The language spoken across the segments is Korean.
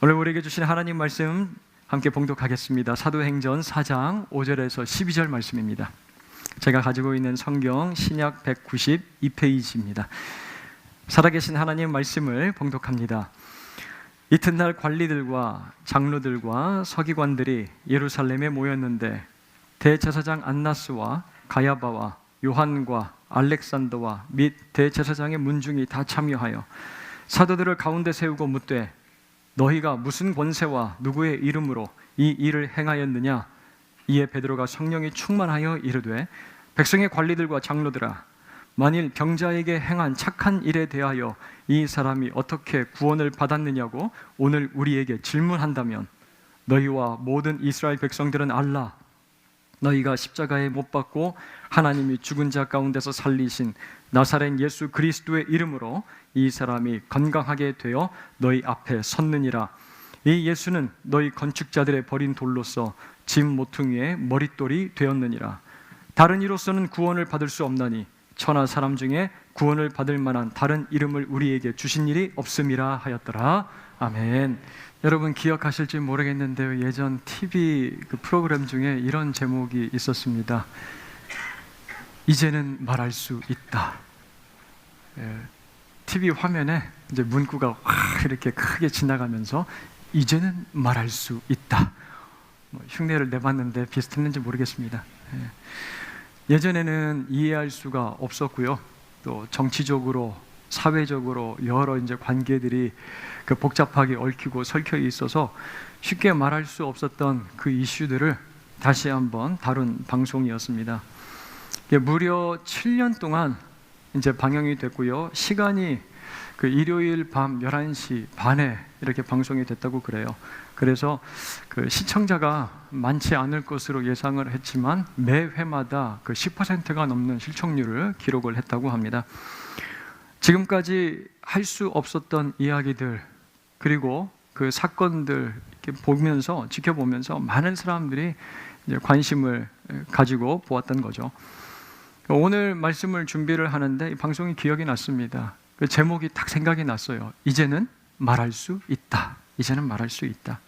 오늘 우리에게 주신 하나님 말씀 함께 봉독하겠습니다. 사도행전 4장 5절에서 12절 말씀입니다. 제가 가지고 있는 성경 신약 192페이지입니다. 살아계신 하나님 말씀을 봉독합니다. 이튿날 관리들과 장로들과 서기관들이 예루살렘에 모였는데 대제사장 안나스와 가야바와 요한과 알렉산더와 및 대제사장의 문중이 다 참여하여 사도들을 가운데 세우고 묻되 너희가 무슨 권세와 누구의 이름으로 이 일을 행하였느냐? 이에 베드로가 성령이 충만하여 이르되 백성의 관리들과 장로들아, 만일 병자에게 행한 착한 일에 대하여 이 사람이 어떻게 구원을 받았느냐고 오늘 우리에게 질문한다면 너희와 모든 이스라엘 백성들은 알라. 너희가 십자가에 못 박고 하나님이 죽은 자 가운데서 살리신 나사렛 예수 그리스도의 이름으로 이 사람이 건강하게 되어 너희 앞에 섰느니라. 이 예수는 너희 건축자들의 버린 돌로서 집 모퉁이의 머릿돌이 되었느니라. 다른 이로서는 구원을 받을 수 없나니 천하 사람 중에 구원을 받을 만한 다른 이름을 우리에게 주신 일이 없음이라 하였더라. 아멘. 여러분 기억하실지 모르겠는데요, 예전 TV 그 프로그램 중에 이런 제목이 있었습니다. 이제는 말할 수 있다. TV 화면에 이제 문구가 확 이렇게 크게 지나가면서 이제는 말할 수 있다. 흉내를 내봤는데 비슷했는지 모르겠습니다. 예전에는 이해할 수가 없었고요. 또 정치적으로, 사회적으로 여러 이제 관계들이 그 복잡하게 얽히고 설켜 있어서 쉽게 말할 수 없었던 그 이슈들을 다시 한번 다룬 방송이었습니다. 무려 7년 동안 이제 방영이 됐고요. 시간이 그 일요일 밤 11시 반에 이렇게 방송이 됐다고 그래요. 그래서 그 시청자가 많지 않을 것으로 예상을 했지만 매 회마다 그 10%가 넘는 시청률을 기록을 했다고 합니다. 지금까지 할 수 없었던 이야기들, 그리고 그 사건들 이렇게 보면서, 지켜보면서 많은 사람들이 이제 관심을 가지고 보았던 거죠. 오늘 말씀을 준비를 하는데 이 방송이 기억이 났습니다. 그 제목이 딱 생각이 났어요. 이제는 말할 수 있다. 이제는 말할 수 있다.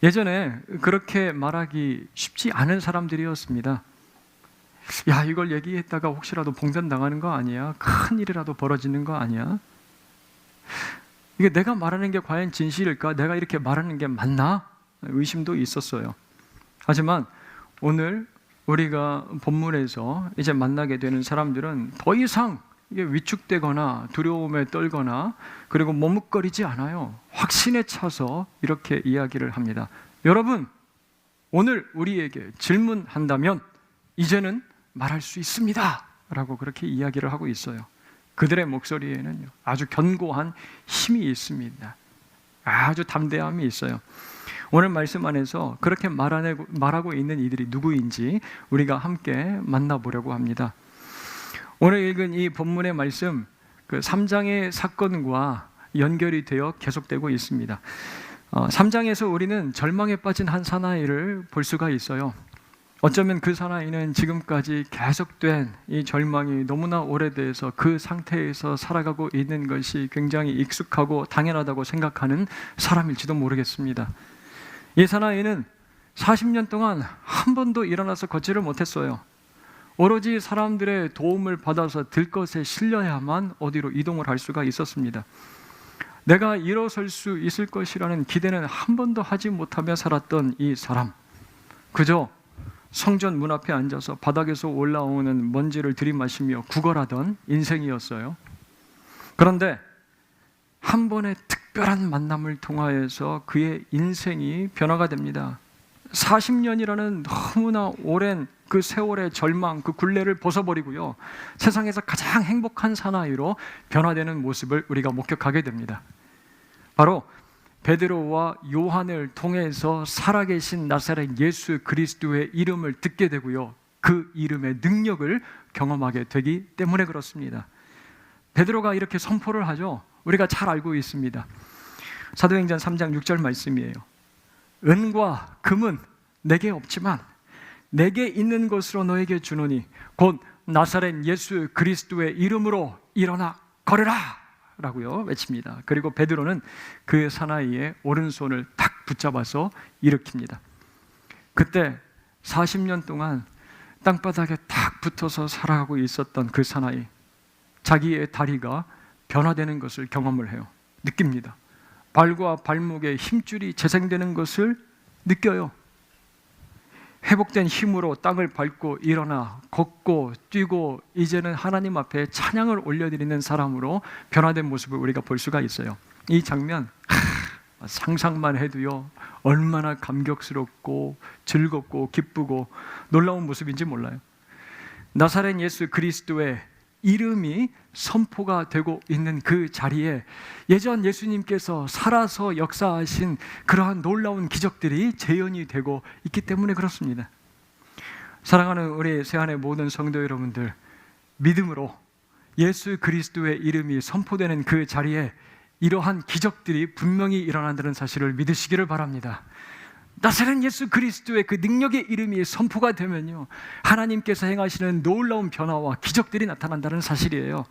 예전에 그렇게 말하기 쉽지 않은 사람들이었습니다. 야, 이걸 얘기했다가 혹시라도 봉변 당하는 거 아니야? 큰 일이라도 벌어지는 거 아니야? 이게 내가 말하는 게 과연 진실일까? 내가 이렇게 말하는 게 맞나? 의심도 있었어요. 하지만 오늘 우리가 본문에서 이제 만나게 되는 사람들은 더 이상 이게 위축되거나 두려움에 떨거나 그리고 머뭇거리지 않아요. 확신에 차서 이렇게 이야기를 합니다. 여러분, 오늘 우리에게 질문한다면 이제는 말할 수 있습니다 라고 그렇게 이야기를 하고 있어요. 그들의 목소리에는 아주 견고한 힘이 있습니다. 아주 담대함이 있어요. 오늘 말씀 안에서 그렇게 말하고 있는 이들이 누구인지 우리가 함께 만나보려고 합니다. 오늘 읽은 이 본문의 말씀, 그 3장의 사건과 연결이 되어 계속되고 있습니다. 3장에서 우리는 절망에 빠진 한 사나이를 볼 수가 있어요. 어쩌면 그 사나이는 지금까지 계속된 이 절망이 너무나 오래돼서 그 상태에서 살아가고 있는 것이 굉장히 익숙하고 당연하다고 생각하는 사람일지도 모르겠습니다. 이 사나이는 40년 동안 한 번도 일어나서 걷지를 못했어요. 오로지 사람들의 도움을 받아서 들것에 실려야만 어디로 이동을 할 수가 있었습니다. 내가 일어설 수 있을 것이라는 기대는 한 번도 하지 못하며 살았던 이 사람, 그저 성전 문 앞에 앉아서 바닥에서 올라오는 먼지를 들이마시며 구걸하던 인생이었어요. 그런데 한 번의 특별한 만남을 통하여서 그의 인생이 변화가 됩니다. 40년이라는 너무나 오랜 그 세월의 절망, 그 굴레를 벗어버리고요, 세상에서 가장 행복한 사나이로 변화되는 모습을 우리가 목격하게 됩니다. 바로 베드로와 요한을 통해서 살아계신 나사렛 예수 그리스도의 이름을 듣게 되고요, 그 이름의 능력을 경험하게 되기 때문에 그렇습니다. 베드로가 이렇게 선포를 하죠. 우리가 잘 알고 있습니다. 사도행전 3장 6절 말씀이에요. 은과 금은 내게 없지만 내게 있는 것으로 너에게 주노니 곧 나사렛 예수 그리스도의 이름으로 일어나 걸으라 라고요 외칩니다. 그리고 베드로는 그 사나이의 오른손을 탁 붙잡아서 일으킵니다. 그때 40년 동안 땅바닥에 탁 붙어서 살아가고 있었던 그 사나이, 자기의 다리가 변화되는 것을 경험을 해요. 느낍니다. 발과 발목에 힘줄이 재생되는 것을 느껴요. 회복된 힘으로 땅을 밟고 일어나 걷고 뛰고 이제는 하나님 앞에 찬양을 올려드리는 사람으로 변화된 모습을 우리가 볼 수가 있어요. 이 장면 상상만 해도요 얼마나 감격스럽고 즐겁고 기쁘고 놀라운 모습인지 몰라요. 나사렛 예수 그리스도의 이름이 선포가 되고 있는 그 자리에 예전 예수님께서 살아서 역사하신 그러한 놀라운 기적들이 재현이 되고 있기 때문에 그렇습니다. 사랑하는 우리 세안의 모든 성도 여러분들, 믿음으로 예수 그리스도의 이름이 선포되는 그 자리에 이러한 기적들이 분명히 일어난다는 사실을 믿으시기를 바랍니다. 나사렛 예수 그리스도의 그 능력의 이름이 선포가 되면요 하나님께서 행하시는 놀라운 변화와 기적들이 나타난다는 사실이에요.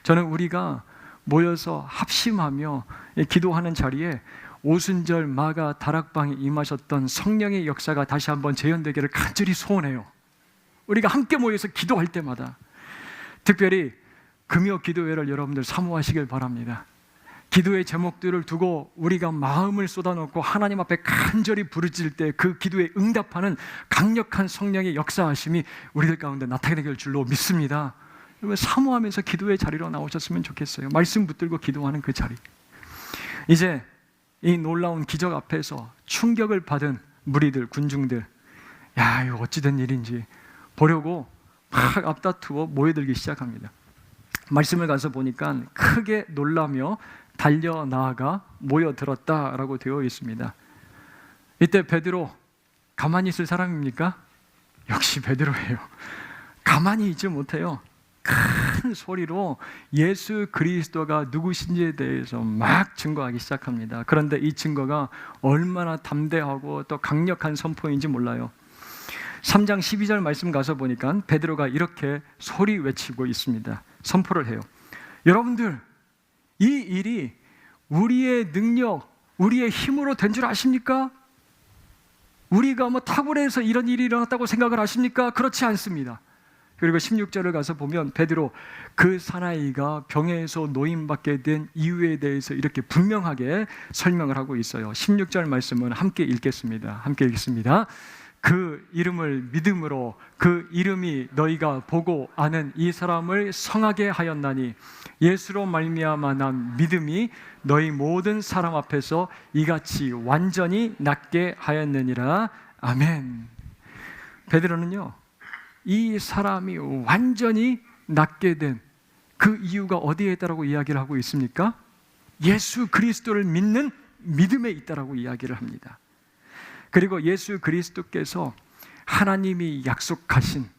저는 우리가 모여서 합심하며 기도하는 자리에 오순절 마가 다락방에 임하셨던 성령의 역사가 다시 한번 재현되기를 간절히 소원해요. 우리가 함께 모여서 기도할 때마다, 특별히 금요 기도회를 여러분들 사모하시길 바랍니다. 기도의 제목들을 두고 우리가 마음을 쏟아놓고 하나님 앞에 간절히 부르짖을 때 그 기도에 응답하는 강력한 성령의 역사하심이 우리들 가운데 나타나길 줄로 믿습니다. 여러분 사모하면서 기도의 자리로 나오셨으면 좋겠어요. 말씀 붙들고 기도하는 그 자리. 이제 이 놀라운 기적 앞에서 충격을 받은 무리들, 군중들, 야 이거 어찌된 일인지 보려고 막 앞다투어 모여들기 시작합니다. 말씀을 가서 보니까 크게 놀라며 달려나아가 모여들었다라고 되어 있습니다. 이때 베드로 가만히 있을 사람입니까? 역시 베드로예요. 가만히 있지 못해요. 큰 소리로 예수 그리스도가 누구신지에 대해서 막 증거하기 시작합니다. 그런데 이 증거가 얼마나 담대하고 또 강력한 선포인지 몰라요. 3장 12절 말씀 가서 보니까 베드로가 이렇게 소리 외치고 있습니다. 선포를 해요. 여러분들, 이 일이 우리의 능력, 우리의 힘으로 된 줄 아십니까? 우리가 탁월해서 이런 일이 일어났다고 생각을 하십니까? 그렇지 않습니다. 그리고 16절을 가서 보면 베드로 그 사나이가 병에서 노임받게 된 이유에 대해서 이렇게 분명하게 설명을 하고 있어요. 16절 말씀은 함께 읽겠습니다. 함께 읽습니다. 그 이름을 믿음으로 그 이름이 너희가 보고 아는 이 사람을 성하게 하였나니 예수로 말미암아 난 믿음이 너희 모든 사람 앞에서 이같이 완전히 낫게 하였느니라. 아멘. 베드로는요 이 사람이 완전히 낫게 된 그 이유가 어디에 있다라고 이야기를 하고 있습니까? 예수 그리스도를 믿는 믿음에 있다라고 이야기를 합니다. 그리고 예수 그리스도께서 하나님이 약속하신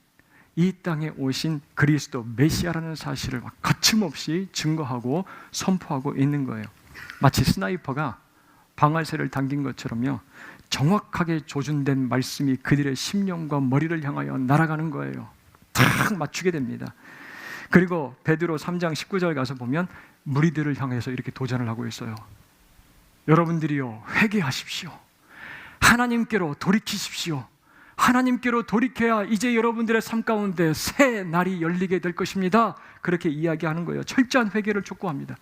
이 땅에 오신 그리스도 메시아라는 사실을 거침없이 증거하고 선포하고 있는 거예요. 마치 스나이퍼가 방아쇠를 당긴 것처럼요 정확하게 조준된 말씀이 그들의 심령과 머리를 향하여 날아가는 거예요. 탁 맞추게 됩니다. 그리고 베드로 3장 19절 가서 보면 무리들을 향해서 이렇게 도전을 하고 있어요. 여러분들이요 회개하십시오. 하나님께로 돌이키십시오. 하나님께로 돌이켜야 이제 여러분들의 삶 가운데 새 날이 열리게 될 것입니다. 그렇게 이야기하는 거예요. 철저한 회개를 촉구합니다.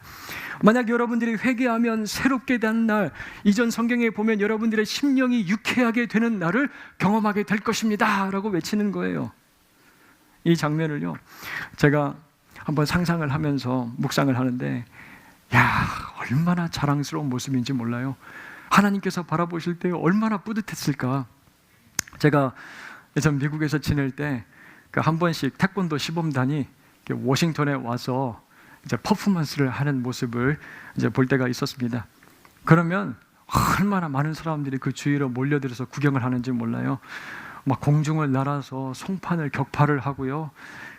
만약 여러분들이 회개하면 새롭게 된 날, 이전 성경에 보면 여러분들의 심령이 유쾌하게 되는 날을 경험하게 될 것입니다 라고 외치는 거예요. 이 장면을요 제가 한번 상상을 하면서 묵상을 하는데 야 얼마나 자랑스러운 모습인지 몰라요. 하나님께서 바라보실 때 얼마나 뿌듯했을까. 제가 예전 미국에서 지낼 때 한 번씩 태권도 시범단이 워싱턴에 와서 이제 퍼포먼스를 하는 모습을 이제 볼 때가 있었습니다. 그러면 얼마나 많은 사람들이 그 주위로 몰려들어서 구경을 하는지 몰라요. 막 공중을 날아서 송판을 격파를 하고요.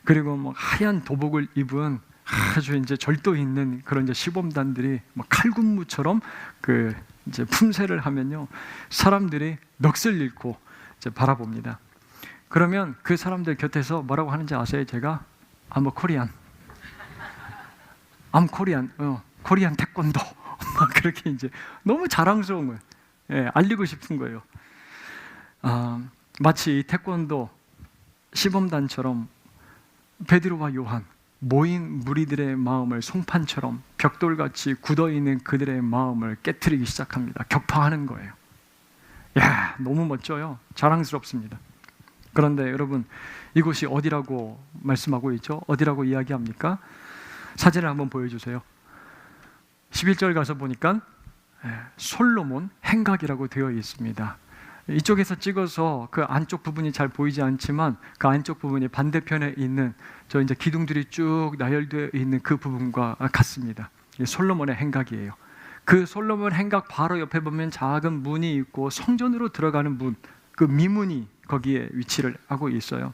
그리고 뭐 하얀 도복을 입은 아주 이제 절도 있는 그런 이제 시범단들이 막 칼군무처럼 그 이제 품새를 하면요 사람들이 넋을 잃고 이제 바라봅니다. 그러면 그 사람들 곁에서 뭐라고 하는지 아세요? 제가 I'm a Korean. 코리안 태권도 막 그렇게 이제 너무 자랑스러운 거예요. 예, 알리고 싶은 거예요. 마치 태권도 시범단처럼 베드로와 요한, 모인 무리들의 마음을 송판처럼 벽돌같이 굳어있는 그들의 마음을 깨트리기 시작합니다. 격파하는 거예요. 야, 너무 멋져요. 자랑스럽습니다. 그런데 여러분, 이곳이 어디라고 말씀하고 있죠? 어디라고 이야기합니까? 사진을 한번 보여주세요. 11절 가서 보니까 솔로몬 행각이라고 되어 있습니다. 이쪽에서 찍어서 그 안쪽 부분이 잘 보이지 않지만 그 안쪽 부분이 반대편에 있는 저 이제 기둥들이 쭉 나열되어 있는 그 부분과 같습니다. 솔로몬의 행각이에요. 그 솔로몬 행각 바로 옆에 보면 작은 문이 있고 성전으로 들어가는 문, 그 미문이 거기에 위치를 하고 있어요.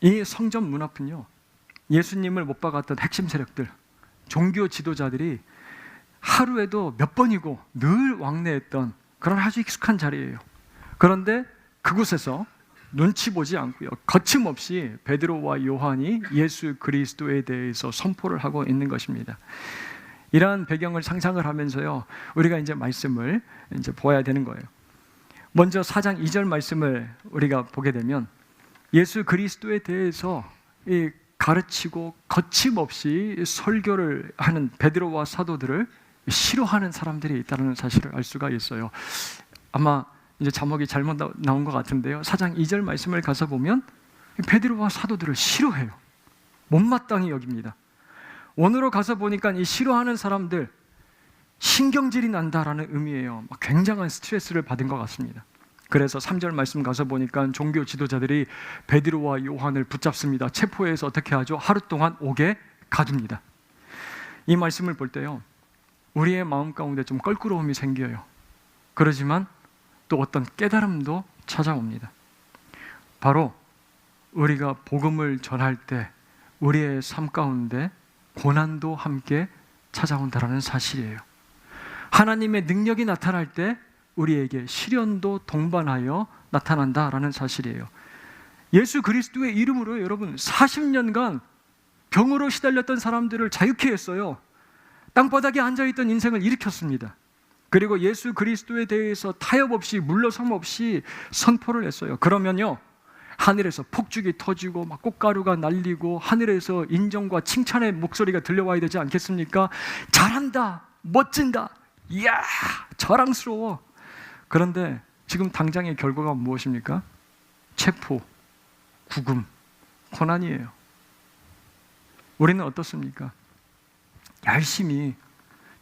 이 성전 문 앞은요, 예수님을 못 박았던 핵심 세력들, 종교 지도자들이 하루에도 몇 번이고 늘 왕래했던 그런 아주 익숙한 자리예요. 그런데 그곳에서 눈치 보지 않고요, 거침없이 베드로와 요한이 예수 그리스도에 대해서 선포를 하고 있는 것입니다. 이러한 배경을 상상을 하면서요, 우리가 이제 말씀을 이제 보아야 되는 거예요. 먼저 4장 2절 말씀을 우리가 보게 되면 예수 그리스도에 대해서 가르치고 거침없이 설교를 하는 베드로와 사도들을 싫어하는 사람들이 있다는 사실을 알 수가 있어요. 아마 이제 자막이 잘못 나온 것 같은데요, 4장 2절 말씀을 가서 보면 베드로와 사도들을 싫어해요. 못마땅히 여깁니다. 원어로 가서 보니까 이 싫어하는 사람들, 신경질이 난다라는 의미예요. 굉장한 스트레스를 받은 것 같습니다. 그래서 3절 말씀 가서 보니까 종교 지도자들이 베드로와 요한을 붙잡습니다. 체포해서 어떻게 하죠? 하루 동안 옥에 가둡니다. 이 말씀을 볼 때요, 우리의 마음 가운데 좀 껄끄러움이 생겨요. 그러지만 또 어떤 깨달음도 찾아옵니다. 바로 우리가 복음을 전할 때 우리의 삶 가운데 고난도 함께 찾아온다라는 사실이에요. 하나님의 능력이 나타날 때 우리에게 시련도 동반하여 나타난다라는 사실이에요. 예수 그리스도의 이름으로 여러분 40년간 병으로 시달렸던 사람들을 자유케 했어요. 땅바닥에 앉아있던 인생을 일으켰습니다. 그리고 예수 그리스도에 대해서 타협 없이 물러섬 없이 선포를 했어요. 그러면요, 하늘에서 폭죽이 터지고 막 꽃가루가 날리고 하늘에서 인정과 칭찬의 목소리가 들려와야 되지 않겠습니까? 잘한다, 멋진다, 이야, 자랑스러워. 그런데 지금 당장의 결과가 무엇입니까? 체포, 구금, 고난이에요. 우리는 어떻습니까? 열심히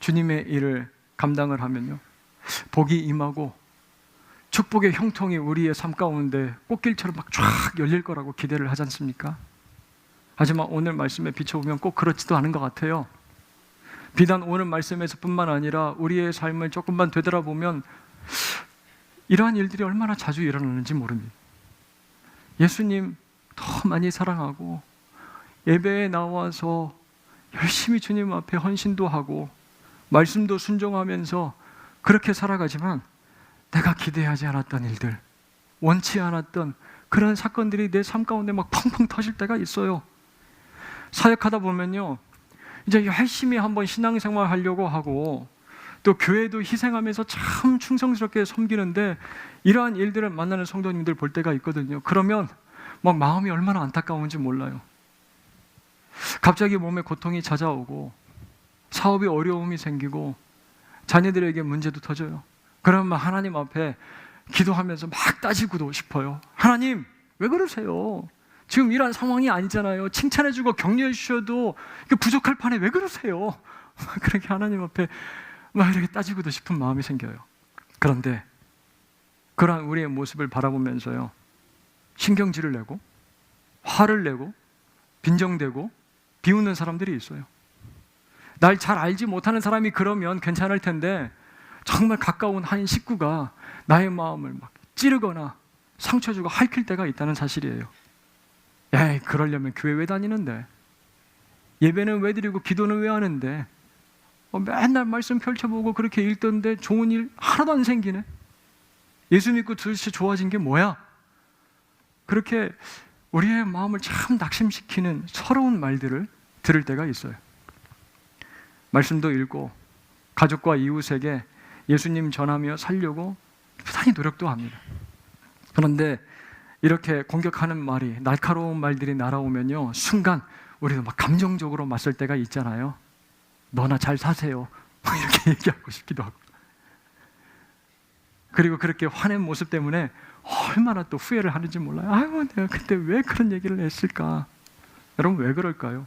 주님의 일을 감당을 하면요, 복이 임하고 축복의 형통이 우리의 삶 가운데 꽃길처럼 막 쫙 열릴 거라고 기대를 하지 않습니까? 하지만 오늘 말씀에 비춰보면 꼭 그렇지도 않은 것 같아요. 비단 오늘 말씀에서 뿐만 아니라 우리의 삶을 조금만 되돌아보면 이러한 일들이 얼마나 자주 일어나는지 모릅니다. 예수님 더 많이 사랑하고 예배에 나와서 열심히 주님 앞에 헌신도 하고 말씀도 순종하면서 그렇게 살아가지만 내가 기대하지 않았던 일들, 원치 않았던 그런 사건들이 내 삶 가운데 막 펑펑 터질 때가 있어요. 사역하다 보면요, 이제 열심히 한번 신앙생활 하려고 하고 또 교회도 희생하면서 참 충성스럽게 섬기는데 이러한 일들을 만나는 성도님들 볼 때가 있거든요. 그러면 막 마음이 얼마나 안타까운지 몰라요. 갑자기 몸에 고통이 찾아오고 사업에 어려움이 생기고 자녀들에게 문제도 터져요. 그러면 하나님 앞에 기도하면서 막 따지고도 싶어요. 하나님, 왜 그러세요? 지금 이런 상황이 아니잖아요. 칭찬해주고 격려해 주셔도 부족할 판에 왜 그러세요? 그렇게 하나님 앞에 막 이렇게 따지고도 싶은 마음이 생겨요. 그런데 그러한 우리의 모습을 바라보면서요, 신경질을 내고 화를 내고 빈정대고 비웃는 사람들이 있어요. 날 잘 알지 못하는 사람이 그러면 괜찮을 텐데 정말 가까운 한 식구가 나의 마음을 막 찌르거나 상처 주고 핥힐 때가 있다는 사실이에요. 에이, 그러려면 교회 왜 다니는데? 예배는 왜 드리고 기도는 왜 하는데? 맨날 말씀 펼쳐보고 그렇게 읽던데 좋은 일 하나도 안 생기네? 예수 믿고 도대체 좋아진 게 뭐야? 그렇게 우리의 마음을 참 낙심시키는 서러운 말들을 들을 때가 있어요. 말씀도 읽고 가족과 이웃에게 예수님 전하며 살려고 부단히 노력도 합니다. 그런데 이렇게 공격하는 말이, 날카로운 말들이 날아오면요, 순간 우리도 막 감정적으로 맞설 때가 있잖아요. 너나 잘 사세요, 이렇게 얘기하고 싶기도 하고. 그리고 그렇게 화낸 모습 때문에 얼마나 또 후회를 하는지 몰라요. 아이고, 내가 그때 왜 그런 얘기를 했을까? 여러분, 왜 그럴까요?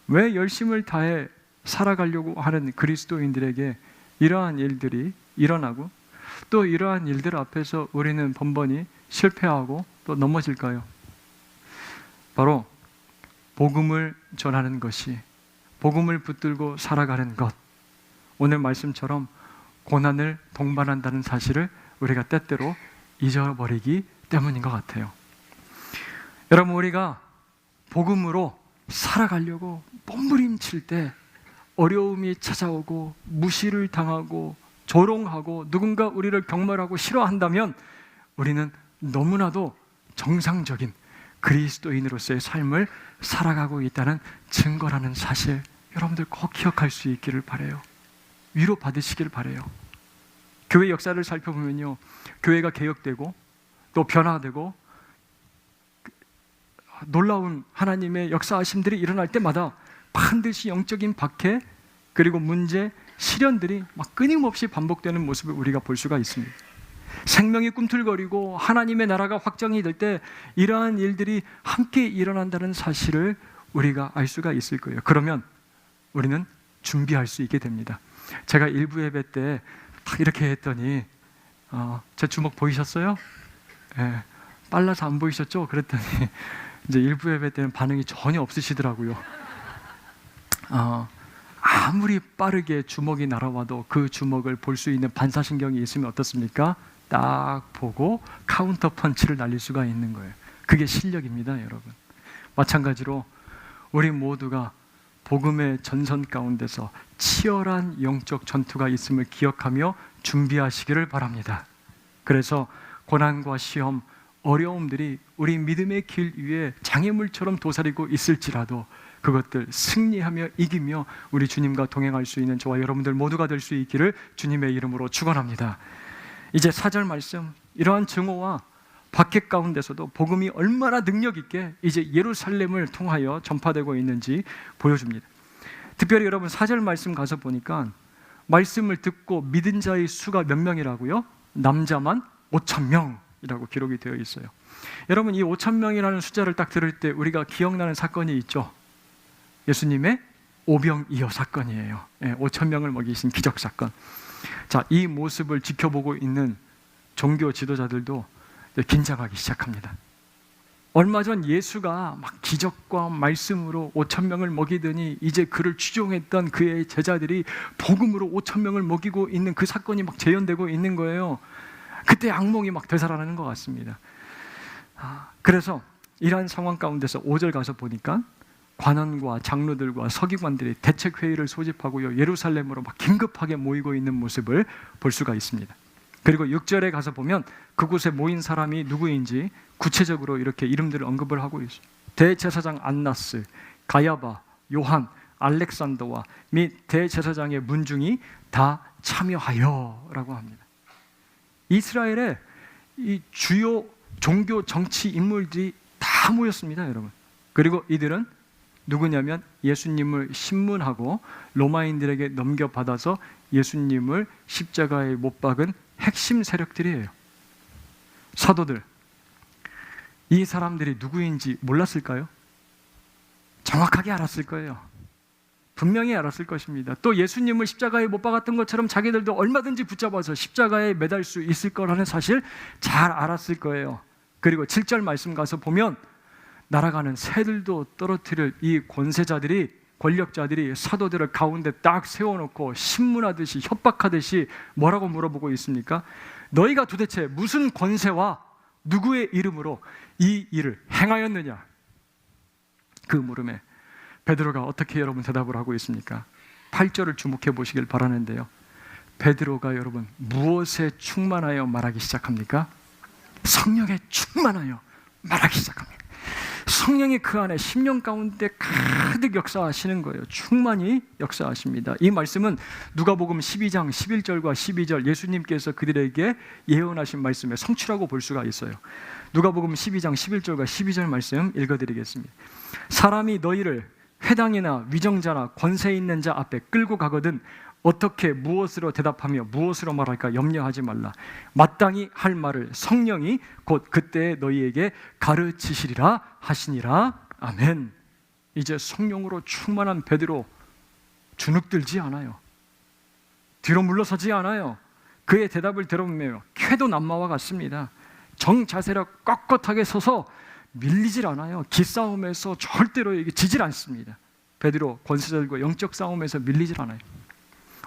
왜 열심을 다해 살아가려고 하는 그리스도인들에게 이러한 일들이 일어나고 또 이러한 일들 앞에서 우리는 번번이 실패하고 또 넘어질까요? 바로 복음을 전하는 것이, 복음을 붙들고 살아가는 것, 오늘 말씀처럼 고난을 동반한다는 사실을 우리가 때때로 잊어버리기 때문인 것 같아요. 여러분, 우리가 복음으로 살아가려고 몸부림칠 때 어려움이 찾아오고 무시를 당하고 조롱하고 누군가 우리를 경멸하고 싫어한다면 우리는 너무나도 정상적인 그리스도인으로서의 삶을 살아가고 있다는 증거라는 사실, 여러분들 꼭 기억할 수 있기를 바라요. 위로 받으시길 바라요. 교회 역사를 살펴보면요, 교회가 개혁되고 또 변화되고 놀라운 하나님의 역사하심들이 일어날 때마다 반드시 영적인 박해 그리고 문제, 시련들이 막 끊임없이 반복되는 모습을 우리가 볼 수가 있습니다. 생명이 꿈틀거리고 하나님의 나라가 확정이 될 때 이러한 일들이 함께 일어난다는 사실을 우리가 알 수가 있을 거예요. 그러면 우리는 준비할 수 있게 됩니다. 제가 일부 예배 때 딱 이렇게 했더니 제 주먹 보이셨어요? 네, 빨라서 안 보이셨죠? 그랬더니 이제 일부 예배 때는 반응이 전혀 없으시더라고요. 아무리 빠르게 주먹이 날아와도 그 주먹을 볼 수 있는 반사신경이 있으면 어떻습니까? 딱 보고 카운터 펀치를 날릴 수가 있는 거예요. 그게 실력입니다, 여러분. 마찬가지로 우리 모두가 복음의 전선 가운데서 치열한 영적 전투가 있음을 기억하며 준비하시기를 바랍니다. 그래서 고난과 시험, 어려움들이 우리 믿음의 길 위에 장애물처럼 도사리고 있을지라도 그것들 승리하며 이기며 우리 주님과 동행할 수 있는 저와 여러분들 모두가 될 수 있기를 주님의 이름으로 축원합니다. 이제 4절 말씀, 이러한 증오와 박해 가운데서도 복음이 얼마나 능력 있게 이제 예루살렘을 통하여 전파되고 있는지 보여줍니다. 특별히 여러분 4절 말씀 가서 보니까 말씀을 듣고 믿은 자의 수가 몇 명이라고요? 남자만 5,000명이라고 기록이 되어 있어요. 여러분, 이 5,000명이라는 숫자를 딱 들을 때 우리가 기억나는 사건이 있죠. 예수님의 오병이어 사건이에요. 5,000명을 먹이신 기적 사건. 자, 이 모습을 지켜보고 있는 종교 지도자들도 긴장하기 시작합니다. 얼마 전 예수가 막 기적과 말씀으로 5,000명을 먹이더니 이제 그를 추종했던 그의 제자들이 복음으로 5,000명을 먹이고 있는 그 사건이 막 재현되고 있는 거예요. 그때 악몽이 막 되살아나는 것 같습니다. 그래서 이러한 상황 가운데서 5절 가서 보니까 관원과 장로들과 서기관들이 대책회의를 소집하고요, 예루살렘으로 막 긴급하게 모이고 있는 모습을 볼 수가 있습니다. 그리고 6절에 가서 보면 그곳에 모인 사람이 누구인지 구체적으로 이렇게 이름들을 언급을 하고 있어요. 대제사장 안나스, 가야바, 요한, 알렉산더와 및 대제사장의 문중이 다 참여하여 라고 합니다. 이스라엘의 이 주요 종교 정치 인물들이 다 모였습니다, 여러분. 그리고 이들은 누구냐면 예수님을 신문하고 로마인들에게 넘겨받아서 예수님을 십자가에 못 박은 핵심 세력들이에요. 사도들, 이 사람들이 누구인지 몰랐을까요? 정확하게 알았을 거예요. 분명히 알았을 것입니다. 또 예수님을 십자가에 못 박았던 것처럼 자기들도 얼마든지 붙잡아서 십자가에 매달 수 있을 거라는 사실 잘 알았을 거예요. 그리고 7절 말씀 가서 보면 날아가는 새들도 떨어뜨릴 이 권세자들이, 권력자들이 사도들을 가운데 딱 세워놓고 신문하듯이 협박하듯이 뭐라고 물어보고 있습니까? 너희가 도대체 무슨 권세와 누구의 이름으로 이 일을 행하였느냐? 그 물음에 베드로가 어떻게 여러분 대답을 하고 있습니까? 8절을 주목해 보시길 바라는데요, 베드로가 여러분 무엇에 충만하여 말하기 시작합니까? 성령에 충만하여 말하기 시작합니다. 성령이 그 안에 10년 가운데 가득 역사하시는 거예요. 충만히 역사하십니다. 이 말씀은 누가복음 12장 11절과 12절 예수님께서 그들에게 예언하신 말씀의 성취라고 볼 수가 있어요. 누가복음 12장 11절과 12절 말씀 읽어드리겠습니다. 사람이 너희를 회당이나 위정자나 권세 있는 자 앞에 끌고 가거든 어떻게 무엇으로 대답하며 무엇으로 말할까 염려하지 말라. 마땅히 할 말을 성령이 곧 그때 너희에게 가르치시리라 하시니라. 아멘. 이제 성령으로 충만한 베드로 주눅들지 않아요. 뒤로 물러서지 않아요. 그의 대답을 들어보며 쾌도 남마와 같습니다. 정자세로 꼿꼿하게 서서 밀리질 않아요. 기싸움에서 절대로 지질 않습니다. 베드로 권세자들과 영적 싸움에서 밀리질 않아요.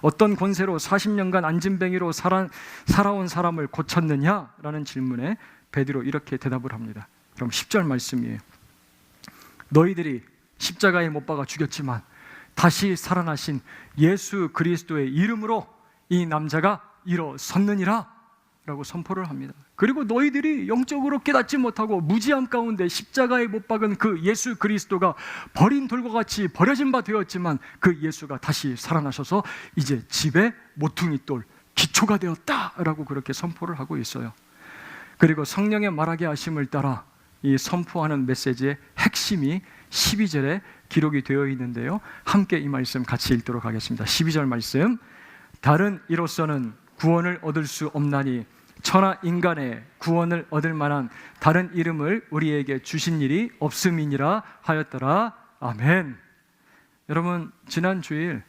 어떤 권세로 40년간 안진뱅이로 살아온 사람을 고쳤느냐라는 질문에 베드로 이렇게 대답을 합니다. 그럼 10절 말씀이에요. 너희들이 십자가에 못 박아 죽였지만 다시 살아나신 예수 그리스도의 이름으로 이 남자가 일어섰느니라 라고 선포를 합니다. 그리고 너희들이 영적으로 깨닫지 못하고 무지함 가운데 십자가에 못 박은 그 예수 그리스도가 버린 돌과 같이 버려진 바 되었지만 그 예수가 다시 살아나셔서 이제 집에 모퉁이 돌 기초가 되었다라고 그렇게 선포를 하고 있어요. 그리고 성령의 말하게 하심을 따라 이 선포하는 메시지의 핵심이 12절에 기록이 되어 있는데요, 함께 이 말씀 같이 읽도록 하겠습니다. 12절 말씀. 다른 이로서는 구원을 얻을 수 없나니 천하 인간의 구원을 얻을 만한 다른 이름을 우리에게 주신 일이 없음이니라 하였더라. 아멘. 여러분, 지난 주일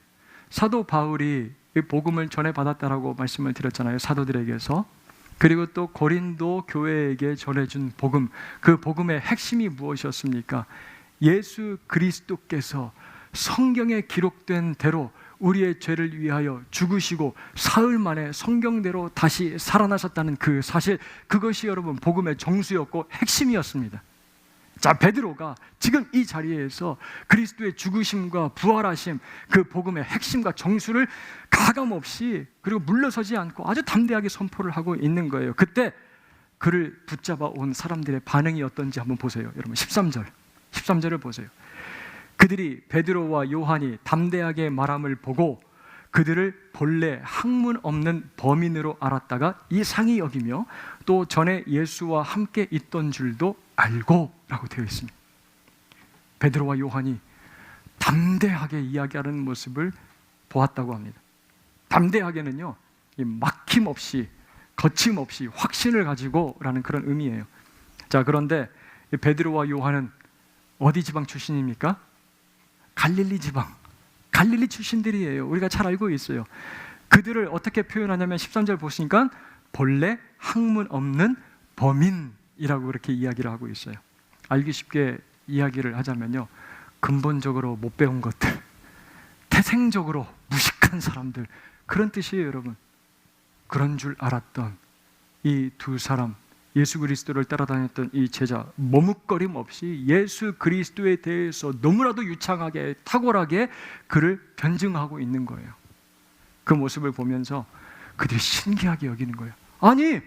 사도 바울이 복음을 전해받았다라고 말씀을 드렸잖아요. 사도들에게서. 그리고 또 고린도 교회에게 전해준 복음, 그 복음의 핵심이 무엇이었습니까? 예수 그리스도께서 성경에 기록된 대로 우리의 죄를 위하여 죽으시고 사흘 만에 성경대로 다시 살아나셨다는 그 사실, 그것이 여러분 복음의 정수였고 핵심이었습니다. 자, 베드로가 지금 이 자리에서 그리스도의 죽으심과 부활하심, 그 복음의 핵심과 정수를 가감없이 그리고 물러서지 않고 아주 담대하게 선포를 하고 있는 거예요. 그때 그를 붙잡아 온 사람들의 반응이 어떤지 한번 보세요. 여러분 13절을 보세요. 그들이 베드로와 요한이 담대하게 말함을 보고 그들을 본래 학문 없는 범인으로 알았다가 이상히 여기며 또 전에 예수와 함께 있던 줄도 알고 라고 되어 있습니다. 베드로와 요한이 담대하게 이야기하는 모습을 보았다고 합니다. 담대하게는요, 막힘없이 거침없이 확신을 가지고 라는 그런 의미예요. 자, 그런데 베드로와 요한은 어디 지방 출신입니까? 갈릴리 지방, 갈릴리 출신들이에요. 우리가 잘 알고 있어요. 그들을 어떻게 표현하냐면 13절 보시니까 본래 학문 없는 범인이라고 그렇게 이야기를 하고 있어요. 알기 쉽게 이야기를 하자면요, 근본적으로 못 배운 것들, 태생적으로 무식한 사람들, 그런 뜻이에요. 여러분, 그런 줄 알았던 이 두 사람, 예수 그리스도를 따라다녔던 이 제자, 머뭇거림 없이 예수 그리스도에 대해서 너무나도 유창하게 탁월하게 그를 변증하고 있는 거예요. 그 모습을 보면서 그들이 신기하게 여기는 거예요. 아니,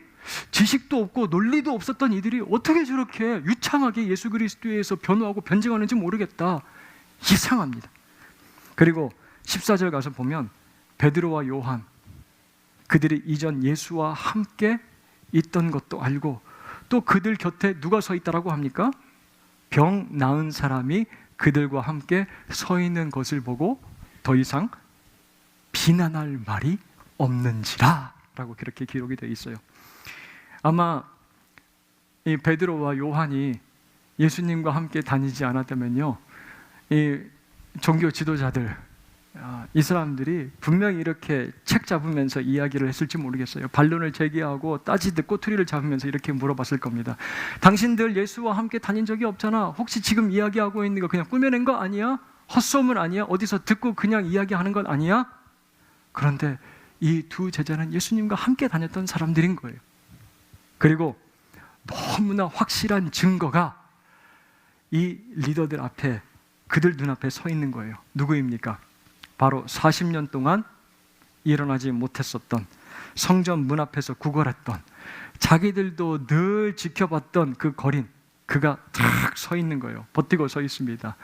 지식도 없고 논리도 없었던 이들이 어떻게 저렇게 유창하게 예수 그리스도에서 변호하고 변증하는지 모르겠다. 이상합니다. 그리고 14절 가서 보면 베드로와 요한, 그들이 이전 예수와 함께 있던 것도 알고 또 그들 곁에 누가 서 있다라고 합니까? 병 나은 사람이 그들과 함께 서 있는 것을 보고 더 이상 비난할 말이 없는지라 라고 그렇게 기록이 되어 있어요. 아마 이 베드로와 요한이 예수님과 함께 다니지 않았다면요, 이 종교 지도자들, 이 사람들이 분명히 이렇게 책 잡으면서 이야기를 했을지 모르겠어요. 반론을 제기하고 따지듯 꼬투리를 잡으면서 이렇게 물어봤을 겁니다. 당신들 예수와 함께 다닌 적이 없잖아. 혹시 지금 이야기하고 있는 거 그냥 꾸며낸 거 아니야? 헛소문 아니야? 어디서 듣고 그냥 이야기하는 건 아니야? 그런데 이 두 제자는 예수님과 함께 다녔던 사람들인 거예요. 그리고 너무나 확실한 증거가 이 리더들 앞에, 그들 눈앞에 서 있는 거예요. 누구입니까? 바로 40년 동안 일어나지 못했었던, 성전 문 앞에서 구걸했던, 자기들도 늘 지켜봤던 그 거린, 그가 탁 서 있는 거예요. 버티고 서 있습니다.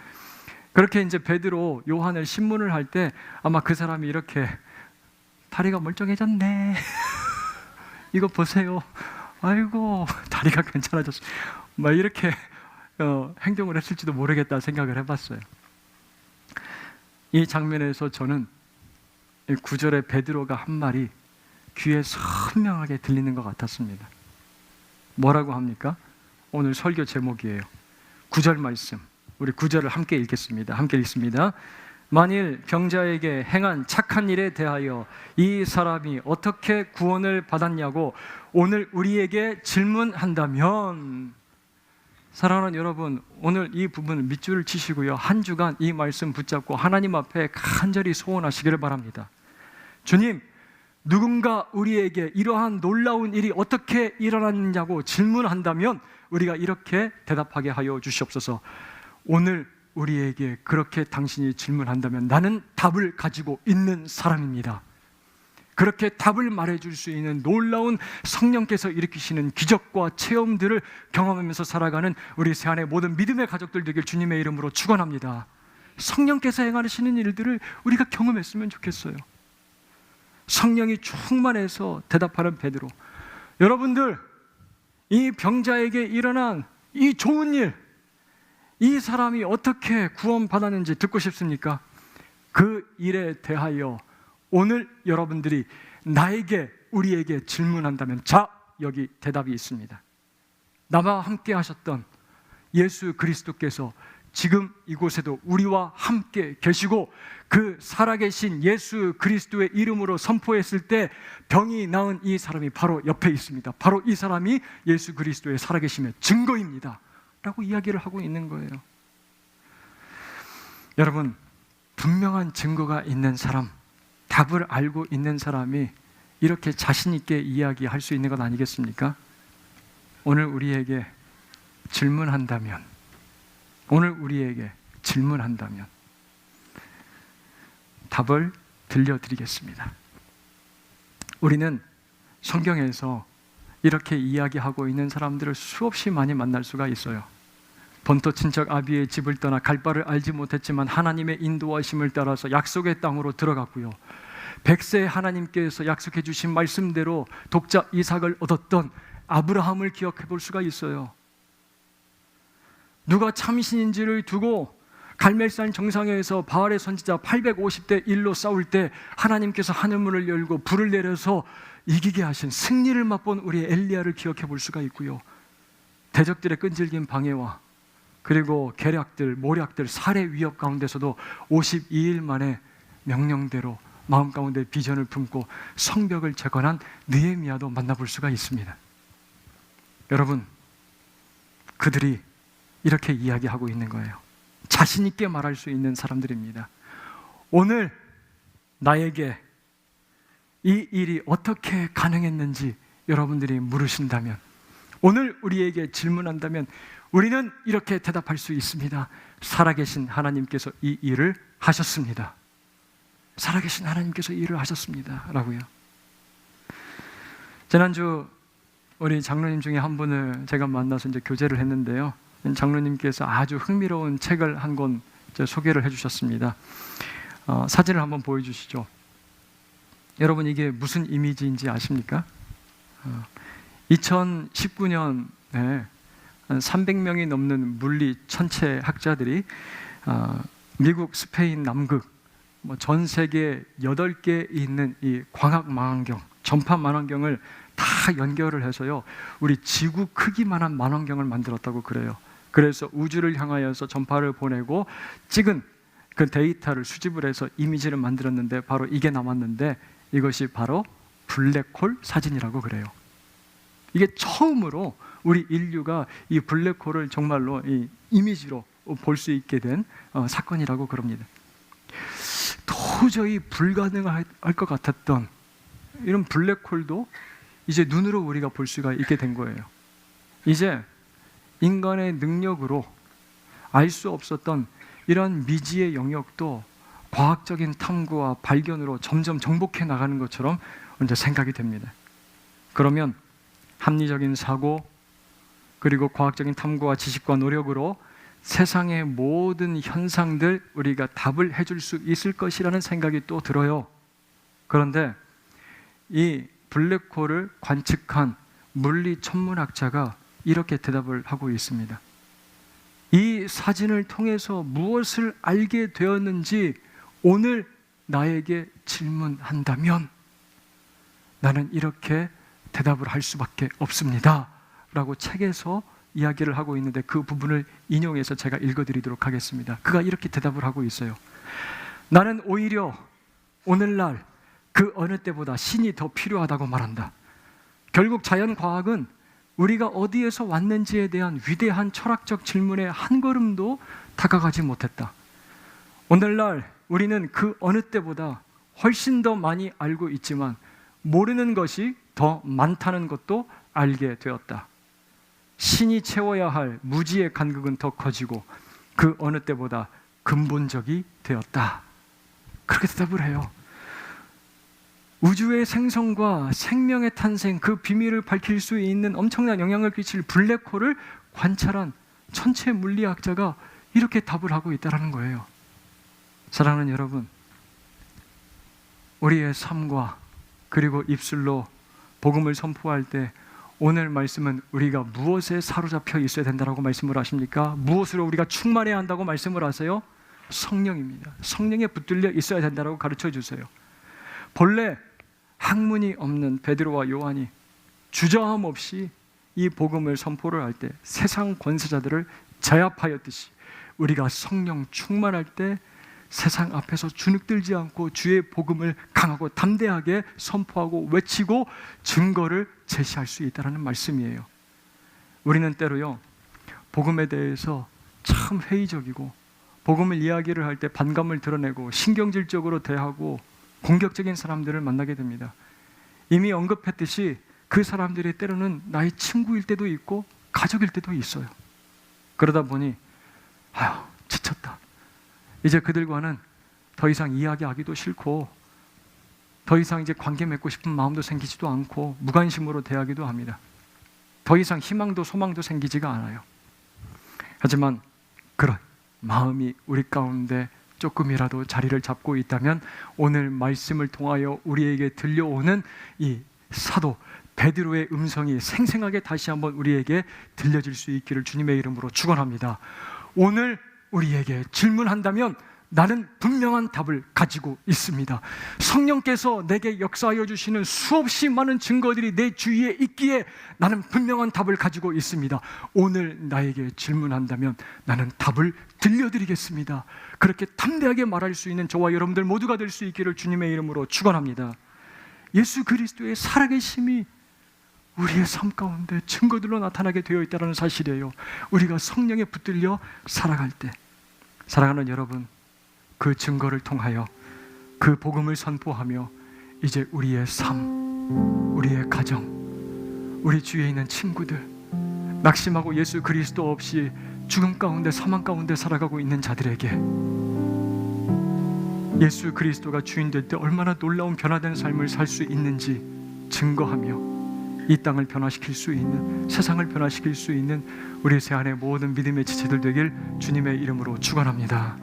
그렇게 이제 베드로 요한을 신문을 할 때 아마 그 사람이 이렇게 다리가 멀쩡해졌네. 이거 보세요. 아이고 다리가 괜찮아졌어. 막 이렇게 행동을 했을지도 모르겠다 생각을 해봤어요. 이 장면에서 저는 이 9절에 베드로가 한 말이 귀에 선명하게 들리는 것 같았습니다. 뭐라고 합니까? 오늘 설교 제목이에요. 9절 말씀. 우리 9절을 함께 읽겠습니다. 함께 읽습니다. 만일 병자에게 행한 착한 일에 대하여 이 사람이 어떻게 구원을 받았냐고 오늘 우리에게 질문한다면, 사랑하는 여러분, 오늘 이 부분을 밑줄을 치시고요, 한 주간 이 말씀 붙잡고 하나님 앞에 간절히 소원하시기를 바랍니다. 주님, 누군가 우리에게 이러한 놀라운 일이 어떻게 일어났냐고 질문한다면 우리가 이렇게 대답하게 하여 주시옵소서. 오늘 우리에게 그렇게 당신이 질문한다면 나는 답을 가지고 있는 사람입니다. 그렇게 답을 말해줄 수 있는 놀라운 성령께서 일으키시는 기적과 체험들을 경험하면서 살아가는 우리 새안의 모든 믿음의 가족들 되길 주님의 이름으로 축원합니다. 성령께서 행하시는 일들을 우리가 경험했으면 좋겠어요. 성령이 충만해서 대답하는 베드로. 여러분들, 이 병자에게 일어난 이 좋은 일, 이 사람이 어떻게 구원받았는지 듣고 싶습니까? 그 일에 대하여 오늘 여러분들이 나에게, 우리에게 질문한다면, 자, 여기 대답이 있습니다. 나와 함께 하셨던 예수 그리스도께서 지금 이곳에도 우리와 함께 계시고 그 살아계신 예수 그리스도의 이름으로 선포했을 때 병이 나은 이 사람이 바로 옆에 있습니다. 바로 이 사람이 예수 그리스도의 살아계심의 증거입니다 라고 이야기를 하고 있는 거예요. 여러분, 분명한 증거가 있는 사람, 답을 알고 있는 사람이 이렇게 자신 있게 이야기할 수 있는 것 아니겠습니까? 오늘 우리에게 질문한다면, 답을 들려드리겠습니다. 우리는 성경에서 이렇게 이야기하고 있는 사람들을 수없이 많이 만날 수가 있어요. 본토 친척 아비의 집을 떠나 갈 바를 알지 못했지만 하나님의 인도하심을 따라서 약속의 땅으로 들어갔고요, 100세 하나님께서 약속해 주신 말씀대로 독자 이삭을 얻었던 아브라함을 기억해 볼 수가 있어요. 누가 참신인지를 두고 갈멜산 정상에서 바알의 선지자 850대 1로 싸울 때 하나님께서 하늘문을 열고 불을 내려서 이기게 하신, 승리를 맛본 우리의 엘리야를 기억해 볼 수가 있고요, 대적들의 끈질긴 방해와 그리고 계략들, 모략들, 살해 위협 가운데서도 52일 만에 명령대로 마음 가운데 비전을 품고 성벽을 재건한 느헤미야도 만나볼 수가 있습니다. 여러분, 그들이 이렇게 이야기하고 있는 거예요. 자신 있게 말할 수 있는 사람들입니다. 오늘 나에게 이 일이 어떻게 가능했는지 여러분들이 물으신다면, 오늘 우리에게 질문한다면 우리는 이렇게 대답할 수 있습니다. 살아계신 하나님께서 이 일을 하셨습니다. 살아계신 하나님께서 이 일을 하셨습니다 라고요. 지난주 우리 장로님 중에 한 분을 제가 만나서 이제 교제를 했는데요, 장로님께서 아주 흥미로운 책을 한 권 소개를 해주셨습니다. 사진을 한번 보여주시죠. 여러분, 이게 무슨 이미지인지 아십니까? 2019년에 300명이 넘는 물리 천체 학자들이 미국, 스페인, 남극, 전 세계 8개에 있는 이 광학 망원경, 전파 망원경을 다 연결을 해서요, 우리 지구 크기만한 망원경을 만들었다고 그래요. 그래서 우주를 향하여서 전파를 보내고 찍은 그 데이터를 수집을 해서 이미지를 만들었는데 바로 이게 남았는데, 이것이 바로 블랙홀 사진이라고 그래요. 이게 처음으로 우리 인류가 이 블랙홀을 정말로 이 이미지로 볼 수 있게 된 사건이라고 그럽니다. 도저히 불가능할 것 같았던 이런 블랙홀도 이제 눈으로 우리가 볼 수가 있게 된 거예요. 이제 인간의 능력으로 알 수 없었던 이런 미지의 영역도 과학적인 탐구와 발견으로 점점 정복해 나가는 것처럼 이제 생각이 됩니다. 그러면 합리적인 사고, 그리고 과학적인 탐구와 지식과 노력으로 세상의 모든 현상들 우리가 답을 해줄 수 있을 것이라는 생각이 또 들어요. 그런데 이 블랙홀을 관측한 물리 천문학자가 이렇게 대답을 하고 있습니다. 이 사진을 통해서 무엇을 알게 되었는지 오늘 나에게 질문한다면 나는 이렇게 대답을 할 수밖에 없습니다 라고 책에서 이야기를 하고 있는데, 그 부분을 인용해서 제가 읽어드리도록 하겠습니다. 그가 이렇게 대답을 하고 있어요. 나는 오히려 오늘날 그 어느 때보다 신이 더 필요하다고 말한다. 결국 자연과학은 우리가 어디에서 왔는지에 대한 위대한 철학적 질문에 한 걸음도 다가가지 못했다. 오늘날 우리는 그 어느 때보다 훨씬 더 많이 알고 있지만 모르는 것이 더 많다는 것도 알게 되었다. 신이 채워야 할 무지의 간극은 더 커지고 그 어느 때보다 근본적이 되었다. 그렇게 대답을 해요. 우주의 생성과 생명의 탄생, 그 비밀을 밝힐 수 있는 엄청난 영향을 끼칠 블랙홀을 관찰한 천체 물리학자가 이렇게 답을 하고 있다는 거예요. 사랑하는 여러분, 우리의 삶과 그리고 입술로 복음을 선포할 때 오늘 말씀은 우리가 무엇에 사로잡혀 있어야 된다고 말씀을 하십니까? 무엇으로 우리가 충만해야 한다고 말씀을 하세요? 성령입니다. 성령에 붙들려 있어야 된다고 가르쳐 주세요. 본래 학문이 없는 베드로와 요한이 주저함 없이 이 복음을 선포를 할 때 세상 권세자들을 제압하였듯이 우리가 성령 충만할 때 세상 앞에서 주눅들지 않고 주의 복음을 강하고 담대하게 선포하고 외치고 증거를 제시할 수 있다는 말씀이에요. 우리는 때로요, 복음에 대해서 참 회의적이고 복음을 이야기를 할 때 반감을 드러내고 신경질적으로 대하고 공격적인 사람들을 만나게 됩니다. 이미 언급했듯이 그 사람들이 때로는 나의 친구일 때도 있고 가족일 때도 있어요. 그러다 보니 아휴, 지쳤다. 이제 그들과는 더 이상 이야기하기도 싫고 더 이상 이제 관계 맺고 싶은 마음도 생기지도 않고 무관심으로 대하기도 합니다. 더 이상 희망도 소망도 생기지가 않아요. 하지만 그런 마음이 우리 가운데 조금이라도 자리를 잡고 있다면 오늘 말씀을 통하여 우리에게 들려오는 이 사도 베드로의 음성이 생생하게 다시 한번 우리에게 들려질 수 있기를 주님의 이름으로 축원합니다. 오늘 우리에게 질문한다면 나는 분명한 답을 가지고 있습니다. 성령께서 내게 역사하여 주시는 수없이 많은 증거들이 내 주위에 있기에 나는 분명한 답을 가지고 있습니다. 오늘 나에게 질문한다면 나는 답을 들려드리겠습니다. 그렇게 담대하게 말할 수 있는 저와 여러분들 모두가 될 수 있기를 주님의 이름으로 축원합니다. 예수 그리스도의 살아계심이 우리의 삶 가운데 증거들로 나타나게 되어 있다는 사실이에요. 우리가 성령에 붙들려 살아갈 때, 사랑하는 여러분, 그 증거를 통하여 그 복음을 선포하며 이제 우리의 삶, 우리의 가정, 우리 주위에 있는 친구들, 낙심하고 예수 그리스도 없이 죽음 가운데 사망 가운데 살아가고 있는 자들에게 예수 그리스도가 주인 될 때 얼마나 놀라운 변화된 삶을 살 수 있는지 증거하며 이 땅을 변화시킬 수 있는, 세상을 변화시킬 수 있는 우리 새 안의 모든 믿음의 지체들 되길 주님의 이름으로 축원합니다.